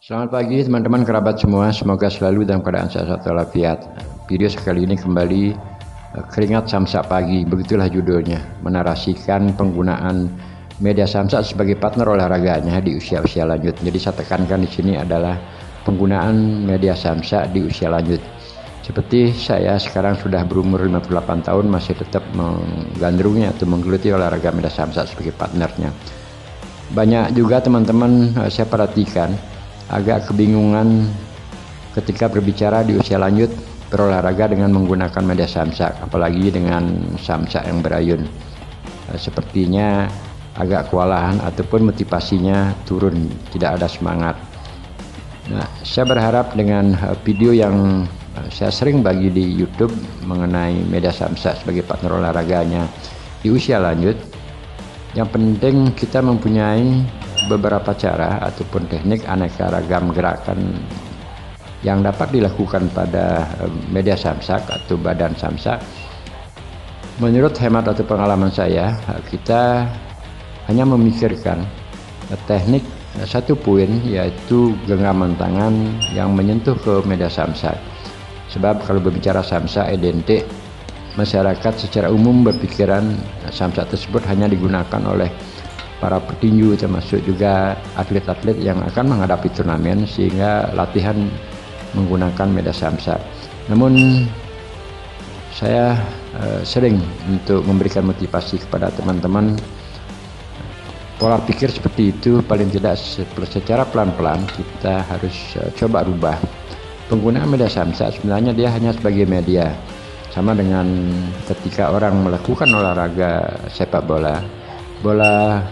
Selamat pagi teman-teman kerabat semua, semoga selalu dalam keadaan sehat walafiat. Video sekali ini kembali keringat samsak pagi, begitulah judulnya, menarasikan penggunaan media samsak sebagai partner olahraganya di usia-usia lanjut. Jadi saya tekankan di sini adalah penggunaan media samsak di usia lanjut. Seperti saya sekarang sudah berumur 58 tahun masih tetap menggandrungi atau menggeluti olahraga media samsak sebagai partnernya. Banyak juga teman-teman saya perhatikan agak kebingungan ketika berbicara di usia lanjut berolahraga dengan menggunakan media samsak, apalagi dengan samsak yang berayun. Sepertinya agak kewalahan ataupun motivasinya turun, tidak ada semangat. Nah, saya berharap dengan video yang saya sering bagi di YouTube mengenai media samsak sebagai partner olahraganya di usia lanjut, yang penting kita mempunyai beberapa cara ataupun teknik aneka ragam gerakan yang dapat dilakukan pada media samsak atau badan samsak. Menurut hemat atau pengalaman saya, kita hanya memikirkan teknik satu poin, yaitu genggaman tangan yang menyentuh ke media samsak. Sebab kalau berbicara samsak identik, masyarakat secara umum berpikiran samsak tersebut hanya digunakan oleh para petinju, termasuk juga atlet-atlet yang akan menghadapi turnamen, sehingga latihan menggunakan media samsak. Namun saya sering untuk memberikan motivasi kepada teman-teman, pola pikir seperti itu paling tidak secara pelan-pelan kita harus coba rubah. Penggunaan media samsak sebenarnya dia hanya sebagai media, sama dengan ketika orang melakukan olahraga sepak bola, bola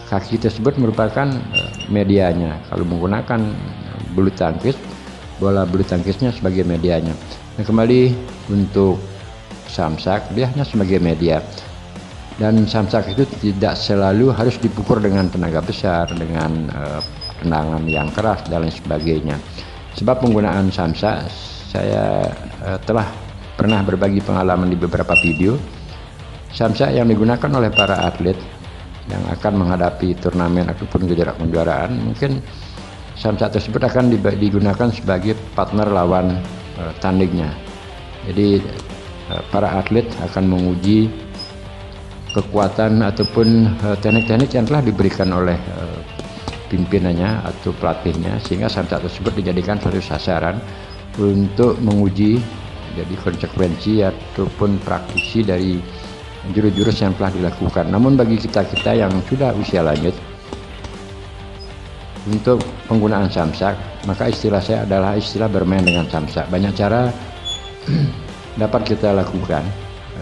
kaki tersebut merupakan medianya. Kalau menggunakan bulu tangkis, bola bulu tangkisnya sebagai medianya. Nah, kembali untuk samsak, dia hanya sebagai media. Dan samsak itu tidak selalu harus dipukul dengan tenaga besar, dengan tendangan yang keras dan lain sebagainya. Sebab penggunaan samsak, saya telah pernah berbagi pengalaman di beberapa video. Samsak yang digunakan oleh para atlet yang akan menghadapi turnamen ataupun kejuaraan, mungkin samsak tersebut akan digunakan sebagai partner lawan tandingnya. Jadi para atlet akan menguji kekuatan ataupun teknik-teknik yang telah diberikan oleh pimpinannya atau pelatihnya, sehingga samsak tersebut dijadikan suatu sasaran untuk menguji jadi konsekuensi ataupun praktisi dari jurus-jurus yang telah dilakukan. Namun bagi kita-kita yang sudah usia lanjut, untuk penggunaan samsak, maka istilah saya adalah istilah bermain dengan samsak. Banyak cara dapat kita lakukan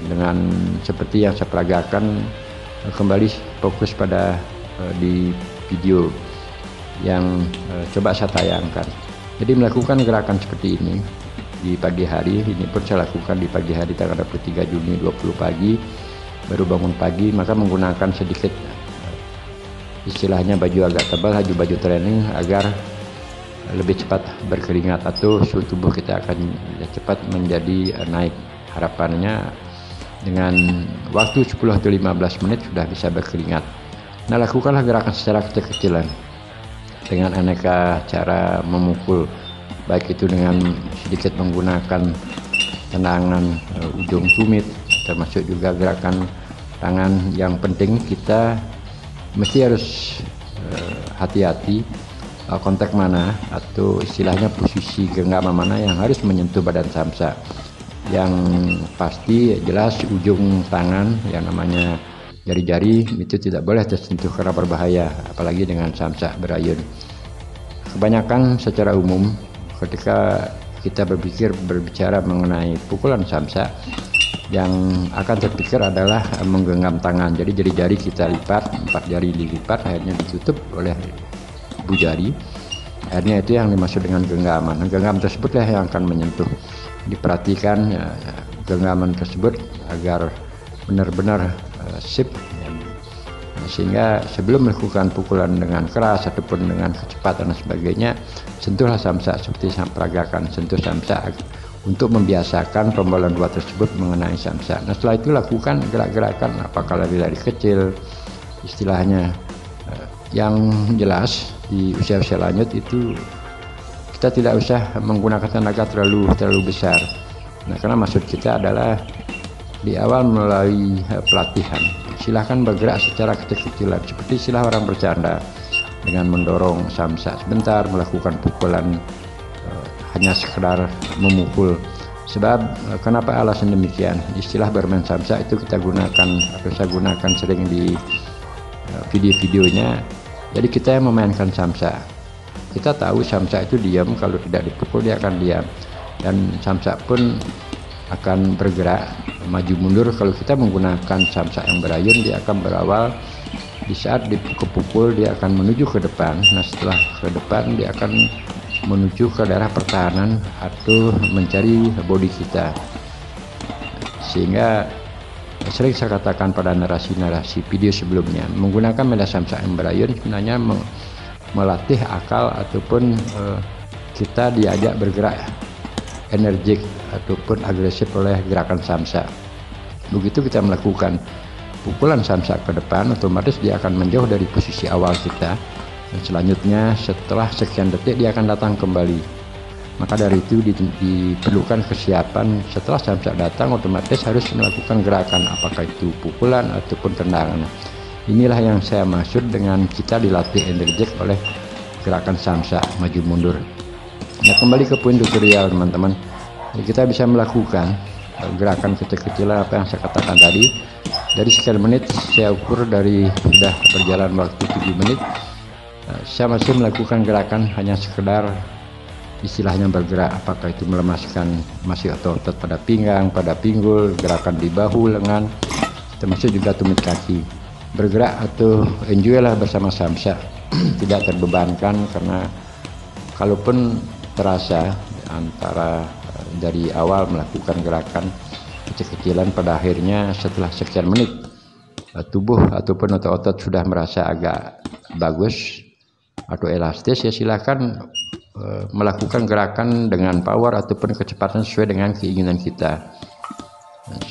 dengan seperti yang saya peragakan. Kembali fokus pada di video yang coba saya tayangkan. Jadi melakukan gerakan seperti ini di pagi hari, ini pun saya lakukan di pagi hari tanggal 23 Juni 20 pagi, baru bangun pagi, maka menggunakan sedikit istilahnya baju agak tebal, baju training, agar lebih cepat berkeringat atau suhu tubuh kita akan cepat menjadi naik. Harapannya dengan waktu 10 atau 15 menit sudah bisa berkeringat. Nah, lakukanlah gerakan secara kecil-kecilan dengan aneka cara memukul, baik itu dengan sedikit menggunakan tendangan ujung tumit, termasuk juga gerakan tangan. Yang penting kita mesti harus hati-hati kontak mana atau istilahnya posisi genggaman mana yang harus menyentuh badan samsak. Yang pasti jelas ujung tangan yang namanya jari-jari itu tidak boleh tersentuh karena berbahaya, apalagi dengan samsak berayun. Kebanyakan secara umum ketika kita berbicara mengenai pukulan samsak, yang akan terpikir adalah menggenggam tangan. Jadi jari-jari kita lipat, 4 jari dilipat, akhirnya ditutup oleh ibu jari. Akhirnya itu yang dimaksud dengan genggaman. Genggaman tersebutlah yang akan menyentuh. Diperhatikan genggaman tersebut agar benar-benar sip, sehingga sebelum melakukan pukulan dengan keras ataupun dengan kecepatan dan sebagainya, sentuhlah samsak seperti saya peragakan, sentuh samsak untuk membiasakan tombolan dua tersebut mengenai samsak. Nah, setelah itu lakukan gerak-gerakan, apakah lari-lari kecil, istilahnya. Yang jelas di usia-usia lanjut itu kita tidak usah menggunakan tenaga terlalu besar. Nah, karena maksud kita adalah di awal melalui pelatihan, silahkan bergerak secara kecil-kecilan, seperti istilah orang bercanda, dengan mendorong samsak sebentar, melakukan pukulan hanya sekedar memukul. Sebab kenapa alasan demikian? Istilah bermain samsak itu kita gunakan atau saya gunakan sering di video-videonya. Jadi kita yang memainkan samsak, kita tahu samsak itu diam, kalau tidak dipukul dia akan diam, dan samsak pun akan bergerak maju mundur. Kalau kita menggunakan samsak yang berayun, dia akan berawal di saat dipukul dia akan menuju ke depan. Nah, setelah ke depan dia akan menuju ke daerah pertahanan atau mencari body kita. Sehingga sering saya katakan pada narasi-narasi video sebelumnya, menggunakan media samsak yang berayun sebenarnya melatih akal ataupun kita diajak bergerak energik ataupun agresif oleh gerakan samsak. Begitu kita melakukan pukulan samsak ke depan, otomatis dia akan menjauh dari posisi awal kita, dan selanjutnya setelah sekian detik dia akan datang kembali. Maka dari itu diperlukan kesiapan. Setelah samsak datang, otomatis harus melakukan gerakan, apakah itu pukulan ataupun tendangan. Inilah yang saya maksud dengan kita dilatih energik oleh gerakan samsak maju mundur. Nah, kembali ke poin tutorial teman-teman, kita bisa melakukan gerakan kecil-kecilan apa yang saya katakan tadi. Dari sekian menit saya ukur, dari sudah berjalan waktu 7 menit, saya masih melakukan gerakan hanya sekedar istilahnya bergerak, apakah itu melemaskan masih otot pada pinggang, pada pinggul, gerakan di bahu, lengan, termasuk juga tumit kaki. Bergerak atau enjoy lah bersama samsak, tidak terbebankan, karena kalaupun terasa antara dari awal melakukan gerakan kecil-kecilan, pada akhirnya setelah sekian menit tubuh ataupun otot-otot sudah merasa agak bagus atau elastis, ya silakan melakukan gerakan dengan power ataupun kecepatan sesuai dengan keinginan kita.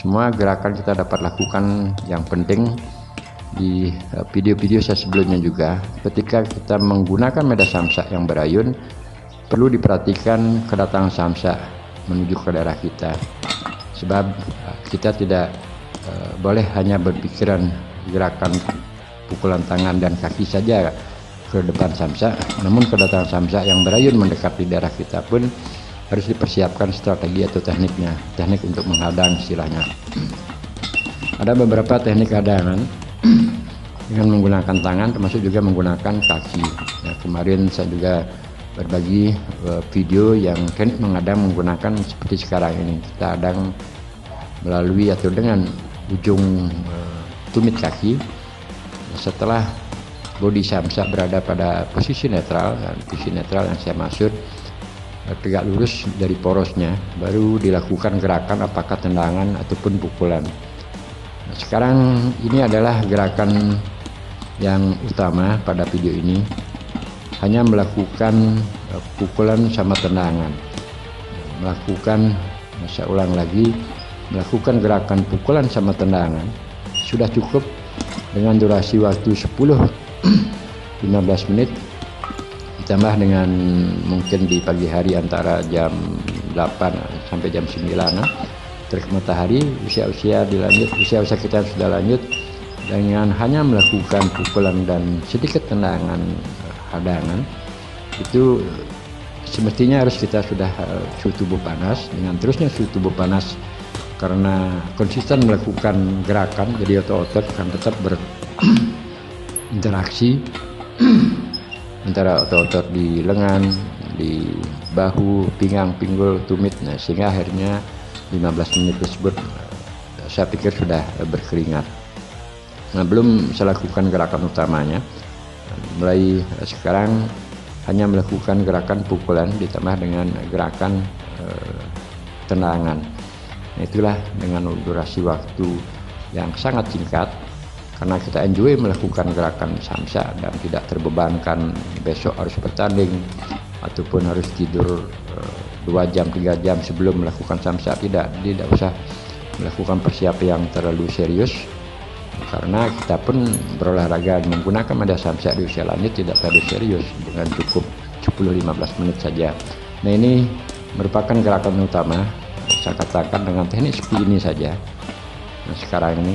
Semua gerakan kita dapat lakukan. Yang penting di video-video saya sebelumnya juga, ketika kita menggunakan media samsak yang berayun, perlu diperhatikan kedatangan samsak menuju ke daerah kita. Sebab kita tidak boleh hanya berpikiran gerakan pukulan tangan dan kaki saja ke depan samsak, namun kedatangan samsak yang berayun mendekat di daerah kita pun harus dipersiapkan strategi atau tekniknya, teknik untuk menghadang istilahnya. Ada beberapa teknik hadangan dengan menggunakan tangan, termasuk juga menggunakan kaki. Nah, kemarin saya juga berbagi video yang teknik menghadang menggunakan seperti sekarang ini. Kita hadang melalui atau dengan ujung tumit kaki. Setelah bodi samsak berada pada posisi netral, dan posisi netral yang saya maksud tegak lurus dari porosnya, baru dilakukan gerakan apakah tendangan ataupun pukulan. Nah, sekarang ini adalah gerakan yang utama pada video ini, hanya melakukan pukulan sama tendangan. Melakukan, saya ulang lagi, melakukan gerakan pukulan sama tendangan sudah cukup dengan durasi waktu 10-15 menit, ditambah dengan mungkin di pagi hari antara jam 8 sampai jam 9 terik matahari, usia-usia kita sudah lanjut, dengan hanya melakukan pukulan dan sedikit tendangan hadangan, itu semestinya harus kita sudah suhu tubuh panas. Dengan terusnya suhu tubuh panas, karena konsisten melakukan gerakan, jadi otot-otot akan tetap berinteraksi antara otot-otot di lengan, di bahu, pinggang, pinggul, tumit. Nah, sehingga akhirnya 15 menit tersebut saya pikir sudah berkeringat. Nah, belum saya lakukan gerakan utamanya. Mulai sekarang hanya melakukan gerakan pukulan ditambah dengan gerakan tendangan. Nah, itulah dengan durasi waktu yang sangat singkat, karena kita enjoy melakukan gerakan samsak dan tidak terbebankan besok harus bertanding ataupun harus tidur 2 jam 3 jam sebelum melakukan samsak. Tidak usah melakukan persiapan yang terlalu serius, karena kita pun berolahraga menggunakan media samsak di usia lanjut tidak terlalu serius, dengan cukup 10-15 menit saja. Nah, ini merupakan gerakan utama, saya katakan dengan teknik seperti ini saja. Nah, sekarang ini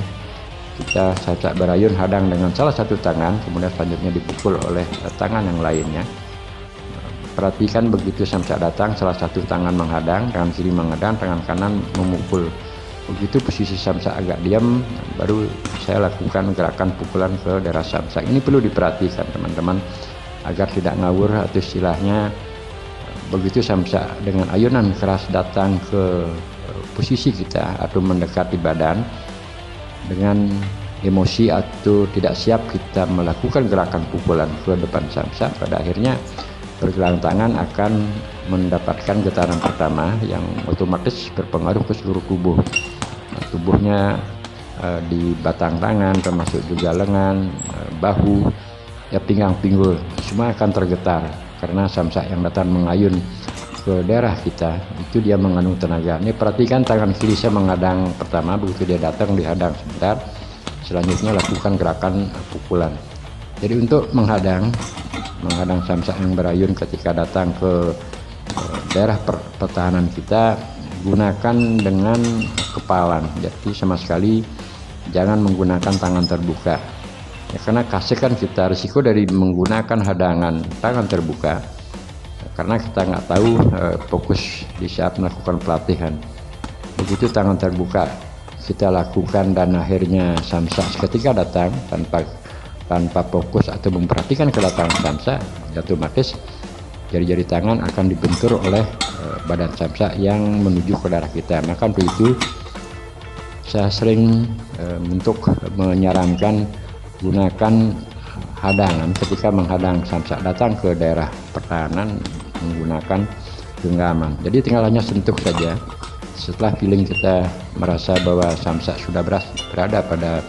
kita samsak berayun hadang dengan salah satu tangan, kemudian selanjutnya dipukul oleh tangan yang lainnya. Perhatikan begitu samsak datang, salah satu tangan menghadang, tangan kiri menghadang, tangan kanan memukul. Begitu posisi samsak agak diam, baru saya lakukan gerakan pukulan ke daerah samsak. Ini perlu diperhatikan teman-teman agar tidak ngawur, atau istilahnya begitu samsak dengan ayunan keras datang ke posisi kita atau mendekati badan, dengan emosi atau tidak siap kita melakukan gerakan pukulan ke depan samsak, pada akhirnya pergelangan tangan akan mendapatkan getaran pertama yang otomatis berpengaruh ke seluruh tubuh. Tubuhnya di batang tangan, termasuk juga lengan, bahu, ya pinggang, pinggul, semua akan tergetar karena samsak yang datang mengayun ke daerah kita itu dia mengandung tenaga. Ini perhatikan tangan kiri saya menghadang pertama, begitu dia datang dihadang sebentar, selanjutnya lakukan gerakan pukulan. Jadi untuk menghadang samsak yang berayun ketika datang ke daerah pertahanan kita, gunakan dengan kepalan, jadi sama sekali jangan menggunakan tangan terbuka ya, karena kasihkan kita risiko dari menggunakan hadangan tangan terbuka, karena kita nggak tahu fokus di saat melakukan pelatihan. Begitu tangan terbuka kita lakukan dan akhirnya samsak ketika datang tanpa fokus atau memperhatikan kedatangan samsak, otomatis jari-jari tangan akan dibentur oleh badan samsak yang menuju ke daerah kita. Maka untuk itu saya sering untuk menyarankan gunakan hadangan ketika menghadang samsak datang ke daerah pertahanan menggunakan genggaman. Jadi tinggal hanya sentuh saja. Setelah feeling kita merasa bahwa samsak sudah berada pada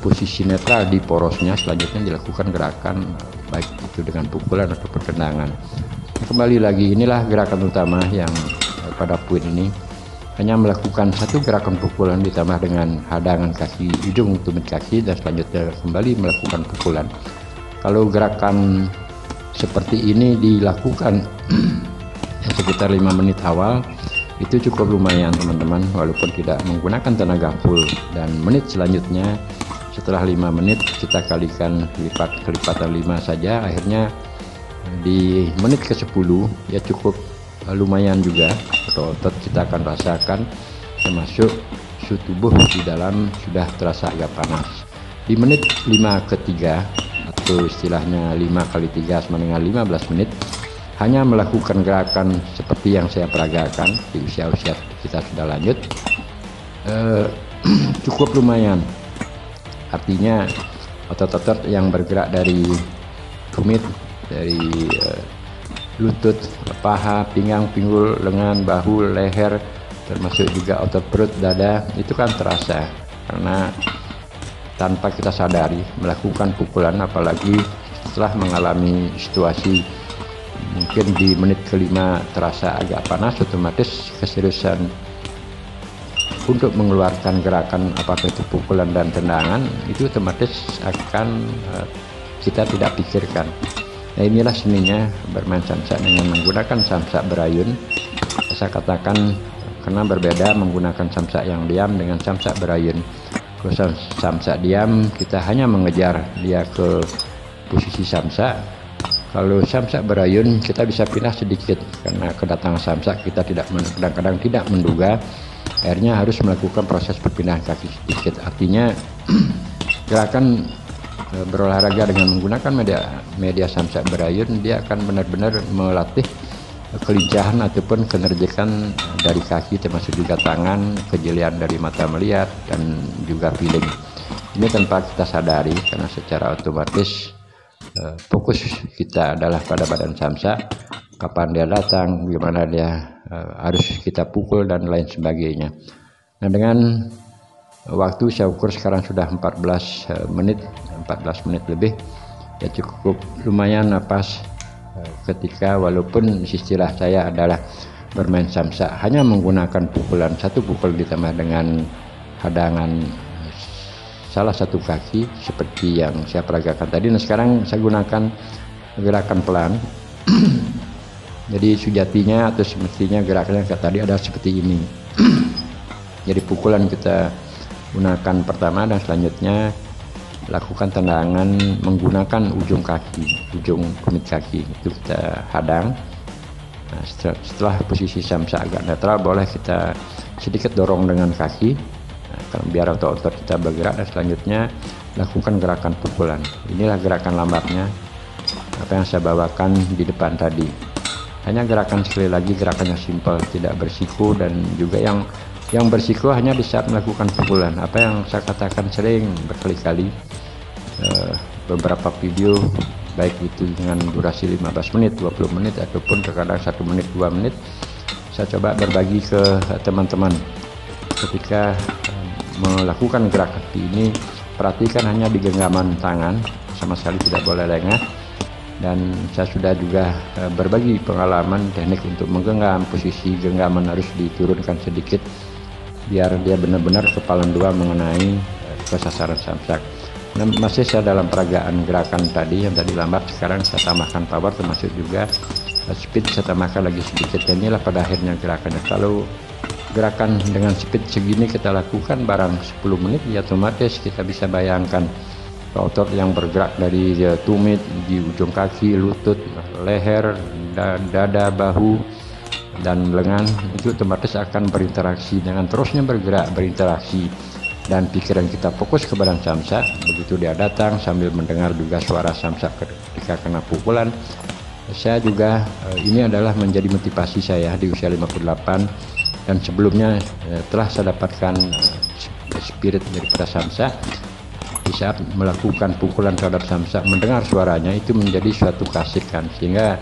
posisi netral di porosnya, selanjutnya dilakukan gerakan baik itu dengan pukulan atau tendangan. Kembali lagi, inilah gerakan utama yang pada poin ini hanya melakukan satu gerakan pukulan ditambah dengan hadangan kaki, ujung tumit kaki, dan selanjutnya kembali melakukan pukulan. Kalau gerakan seperti ini dilakukan sekitar 5 menit awal, itu cukup lumayan teman-teman, walaupun tidak menggunakan tenaga full. Dan menit selanjutnya setelah 5 menit kita kalikan kelipatan 5 saja, akhirnya di menit ke-10 ya cukup lumayan juga, otot kita akan rasakan, termasuk suhu tubuh di dalam sudah terasa agak panas. Di menit 5 ke-3 atau istilahnya 5 kali 3 sama dengan 15 menit, hanya melakukan gerakan seperti yang saya peragakan di usia-usia kita sudah lanjut, cukup lumayan. Artinya otot-otot yang bergerak dari tumit, dari lutut, paha, pinggang, pinggul, lengan, bahu, leher, termasuk juga otot perut, dada, itu kan terasa karena tanpa kita sadari melakukan pukulan, apalagi setelah mengalami situasi mungkin di menit kelima terasa agak panas, otomatis keseriusan untuk mengeluarkan gerakan apakah itu pukulan dan tendangan itu otomatis akan kita tidak pikirkan. Nah, inilah seninya bermain samsak dengan menggunakan samsak berayun. Saya katakan karena berbeda menggunakan samsak yang diam dengan samsak berayun. Kalau samsak diam kita hanya mengejar dia ke posisi samsak. Kalau samsak berayun kita bisa pindah sedikit karena kedatangan samsak kita kadang-kadang tidak menduga, akhirnya harus melakukan proses perpindahan kaki sedikit. Artinya gerakan berolahraga dengan menggunakan media samsak berayun, dia akan benar-benar melatih kelincahan ataupun kenerjakan dari kaki, termasuk juga tangan, kejelian dari mata melihat, dan juga feeling. Ini tanpa kita sadari karena secara otomatis fokus kita adalah pada badan samsak, kapan dia datang, bagaimana dia harus kita pukul dan lain sebagainya. Nah, dengan waktu saya ukur sekarang sudah 14 menit lebih, ya cukup lumayan napas ketika walaupun istilah saya adalah bermain samsak hanya menggunakan pukulan, satu pukul ditambah dengan hadangan salah satu kaki seperti yang saya peragakan tadi. Nah, sekarang saya gunakan gerakan pelan Jadi sejatinya atau semestinya gerakannya kayak tadi adalah seperti ini. Jadi pukulan kita gunakan pertama dan selanjutnya lakukan tendangan menggunakan ujung kaki, ujung tumit kaki itu kita hadang. Nah, setelah posisi samsak agak netral, boleh kita sedikit dorong dengan kaki, biar otot-otot kita bergerak, dan selanjutnya lakukan gerakan pukulan. Inilah gerakan lambatnya apa yang saya bawakan di depan tadi. Hanya gerakan, sekali lagi, gerakannya simpel, tidak bersiku, dan juga yang bersiko hanya di saat melakukan pukulan. Apa yang saya katakan sering berkali-kali, beberapa video baik itu dengan durasi 15 menit, 20 menit, ataupun terkadang 1 menit, 2 menit, saya coba berbagi ke teman-teman. Ketika melakukan gerakan ini, perhatikan hanya di genggaman tangan, sama sekali tidak boleh lengah. Dan saya sudah juga berbagi pengalaman teknik untuk menggenggam. Posisi genggaman harus diturunkan sedikit biar dia benar-benar kepala dua mengenai ke sasaran samsak. Nah, masih saya dalam peragaan gerakan tadi yang tadi lambat, sekarang saya tambahkan power, termasuk juga speed saya tambahkan lagi sedikit. Dan inilah pada akhirnya gerakannya. Kalau gerakan dengan speed segini kita lakukan barang 10 menit, ya otomatis kita bisa bayangkan otot yang bergerak dari tumit, di ujung kaki, lutut, leher, dada, bahu, dan lengan, itu otomatis akan berinteraksi dengan terusnya bergerak, berinteraksi, dan pikiran kita fokus ke badan samsak. Begitu dia datang, sambil mendengar juga suara samsak ketika kena pukulan. Saya juga ini adalah menjadi motivasi saya di usia 58, dan sebelumnya telah saya dapatkan spirit daripada samsak. Di saat melakukan pukulan terhadap samsak, mendengar suaranya itu menjadi suatu kasihkan, sehingga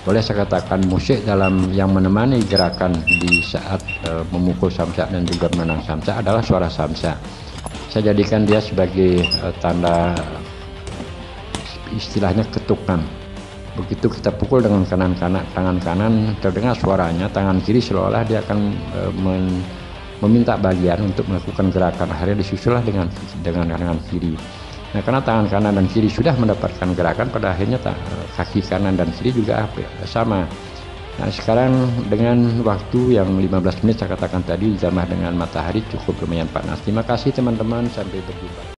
boleh saya katakan musik dalam yang menemani gerakan di saat memukul samsak dan juga menang samsak adalah suara samsak. Saya jadikan dia sebagai tanda, istilahnya ketukan. Begitu kita pukul dengan tangan kanan terdengar suaranya, tangan kiri seolah-olah dia akan meminta bagian untuk melakukan gerakan, akhirnya disusullah dengan tangan kiri. Nah, karena tangan kanan dan kiri sudah mendapatkan gerakan, pada akhirnya kaki kanan dan kiri juga sama. Nah, sekarang dengan waktu yang 15 menit saya katakan tadi, ditambah dengan matahari cukup lumayan panas. Terima kasih teman-teman, sampai berjumpa.